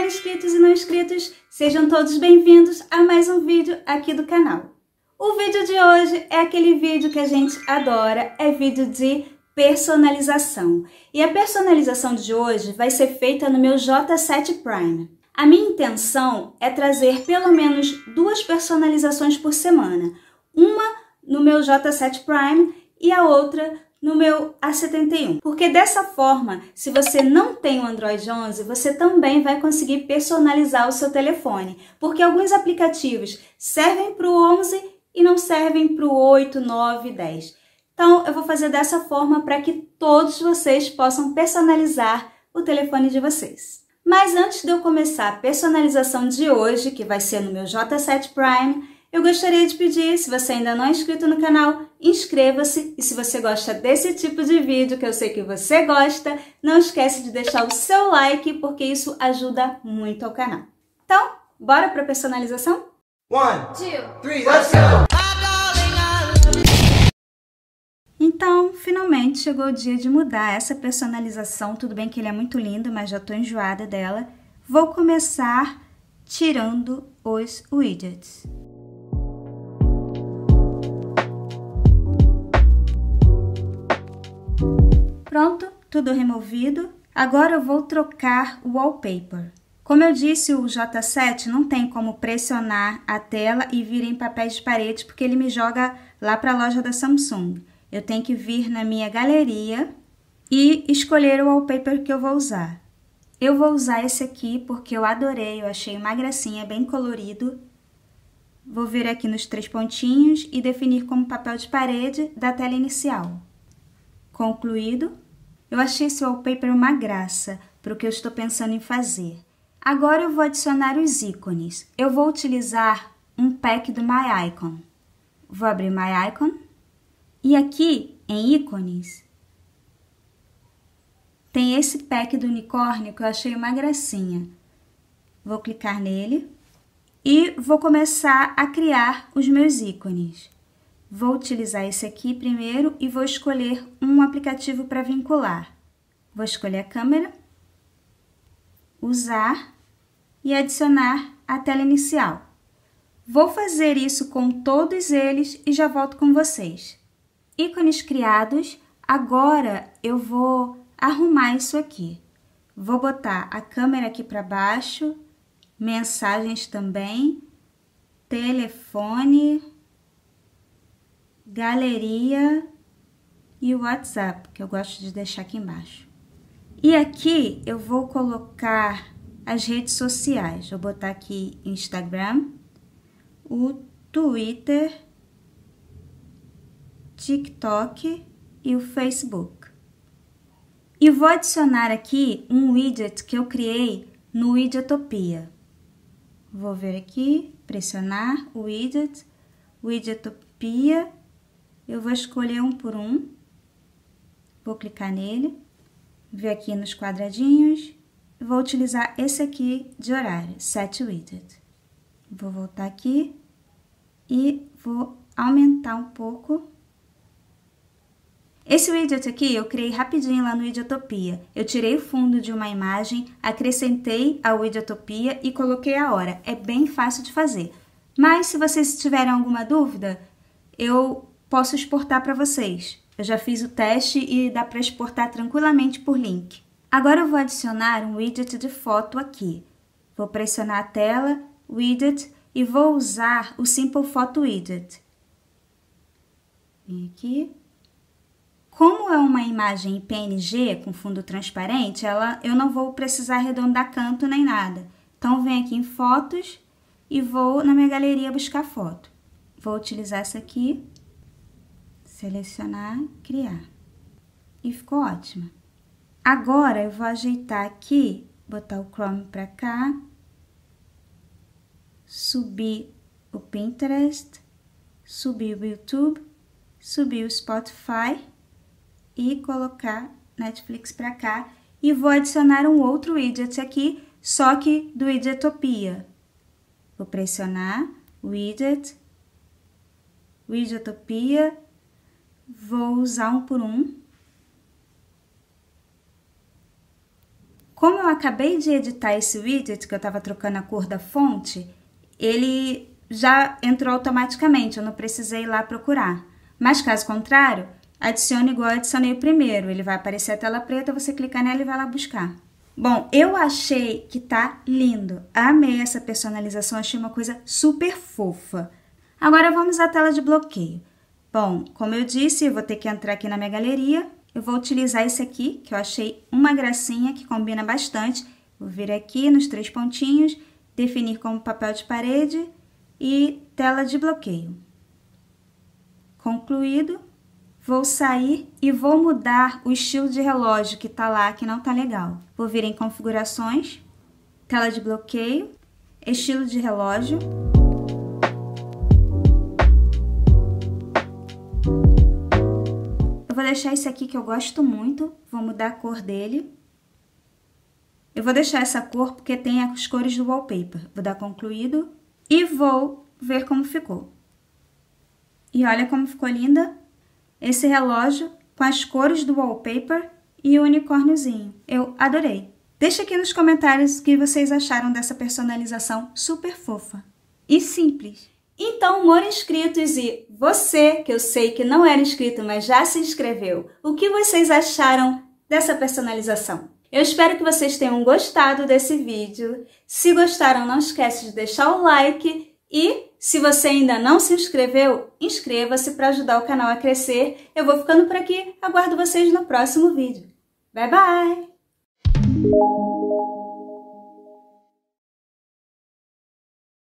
Olá, inscritos e não inscritos, sejam todos bem-vindos a mais um vídeo aqui do canal. O vídeo de hoje é aquele vídeo que a gente adora, é vídeo de personalização. E a personalização de hoje vai ser feita no meu J7 Prime. A minha intenção é trazer pelo menos 2 personalizações por semana. Uma no meu J7 Prime e a outra no meu A71. Porque dessa forma, se você não tem o Android 11, você também vai conseguir personalizar o seu telefone. Porque alguns aplicativos servem para o 11 e não servem para o 8, 9, 10. Então, eu vou fazer dessa forma para que todos vocês possam personalizar o telefone de vocês. Mas antes de eu começar a personalização de hoje, que vai ser no meu J7 Prime, eu gostaria de pedir, se você ainda não é inscrito no canal, inscreva-se. E se você gosta desse tipo de vídeo, que eu sei que você gosta, não esquece de deixar o seu like, porque isso ajuda muito ao canal. Então, bora para a personalização? 1, 2, 3, let's go! Então, finalmente chegou o dia de mudar essa personalização. Tudo bem que ele é muito lindo, mas já estou enjoada dela. Vou começar tirando os widgets. Pronto, tudo removido. Agora eu vou trocar o wallpaper. Como eu disse, o J7 não tem como pressionar a tela e vir em papéis de parede, porque ele me joga lá para a loja da Samsung. Eu tenho que vir na minha galeria e escolher o wallpaper que eu vou usar. Eu vou usar esse aqui porque eu adorei, eu achei uma gracinha, bem colorido. Vou vir aqui nos 3 pontinhos e definir como papel de parede da tela inicial. Concluído. Eu achei esse wallpaper uma graça para o que eu estou pensando em fazer. Agora eu vou adicionar os ícones. Eu vou utilizar um pack do My Icon. Vou abrir My Icon. E aqui, em ícones, tem esse pack do unicórnio que eu achei uma gracinha. Vou clicar nele e vou começar a criar os meus ícones. Vou utilizar esse aqui primeiro e vou escolher um aplicativo para vincular. Vou escolher a câmera, usar e adicionar a tela inicial. Vou fazer isso com todos eles e já volto com vocês. Ícones criados, agora eu vou arrumar isso aqui. Vou botar a câmera aqui para baixo, mensagens também, telefone, galeria e o WhatsApp, que eu gosto de deixar aqui embaixo. E aqui eu vou colocar as redes sociais. Vou botar aqui Instagram, o Twitter, TikTok e o Facebook. E vou adicionar aqui um widget que eu criei no Widgetopia. Vou ver aqui, pressionar o widget, Widgetopia. Eu vou escolher um por um, vou clicar nele, ver aqui nos quadradinhos, vou utilizar esse aqui de horário, Set Widget. Vou voltar aqui e vou aumentar um pouco. Esse widget aqui eu criei rapidinho lá no Widgetopia. Eu tirei o fundo de uma imagem, acrescentei a Widgetopia e coloquei a hora. É bem fácil de fazer. Mas se vocês tiverem alguma dúvida, eu posso exportar para vocês. Eu já fiz o teste e dá para exportar tranquilamente por link. Agora eu vou adicionar um widget de foto aqui. Vou pressionar a tela, widget, e vou usar o Simple Photo Widget. Vem aqui. Como é uma imagem em PNG com fundo transparente, eu não vou precisar arredondar canto nem nada. Então, venho aqui em fotos e vou na minha galeria buscar foto. Vou utilizar essa aqui. Selecionar, criar. E ficou ótima. Agora eu vou ajeitar aqui, botar o Chrome para cá, subir o Pinterest, subir o YouTube, subir o Spotify e colocar Netflix para cá. E vou adicionar um outro widget aqui, só que do Widgetopia. Vou pressionar Widget, Widgetopia. Vou usar um por um. Como eu acabei de editar esse widget, que eu estava trocando a cor da fonte, ele já entrou automaticamente, eu não precisei ir lá procurar. Mas caso contrário, adicione igual eu adicionei o primeiro. Ele vai aparecer a tela preta, você clica nela e vai lá buscar. Bom, eu achei que tá lindo. Amei essa personalização, achei uma coisa super fofa. Agora vamos à tela de bloqueio. Bom, como eu disse, eu vou ter que entrar aqui na minha galeria. Eu vou utilizar esse aqui, que eu achei uma gracinha, que combina bastante. Vou vir aqui nos 3 pontinhos, definir como papel de parede e tela de bloqueio. Concluído, vou sair e vou mudar o estilo de relógio que tá lá, que não tá legal. Vou vir em configurações, tela de bloqueio, estilo de relógio. Eu vou deixar esse aqui que eu gosto muito, vou mudar a cor dele. Eu vou deixar essa cor porque tem as cores do wallpaper. Vou dar concluído e vou ver como ficou. E olha como ficou linda esse relógio com as cores do wallpaper e o unicórniozinho. Eu adorei. Deixa aqui nos comentários o que vocês acharam dessa personalização super fofa e simples. Então, amor inscritos e você, que eu sei que não era inscrito, mas já se inscreveu, o que vocês acharam dessa personalização? Eu espero que vocês tenham gostado desse vídeo. Se gostaram, não esquece de deixar o like e, se você ainda não se inscreveu, inscreva-se para ajudar o canal a crescer. Eu vou ficando por aqui, aguardo vocês no próximo vídeo. Bye, bye!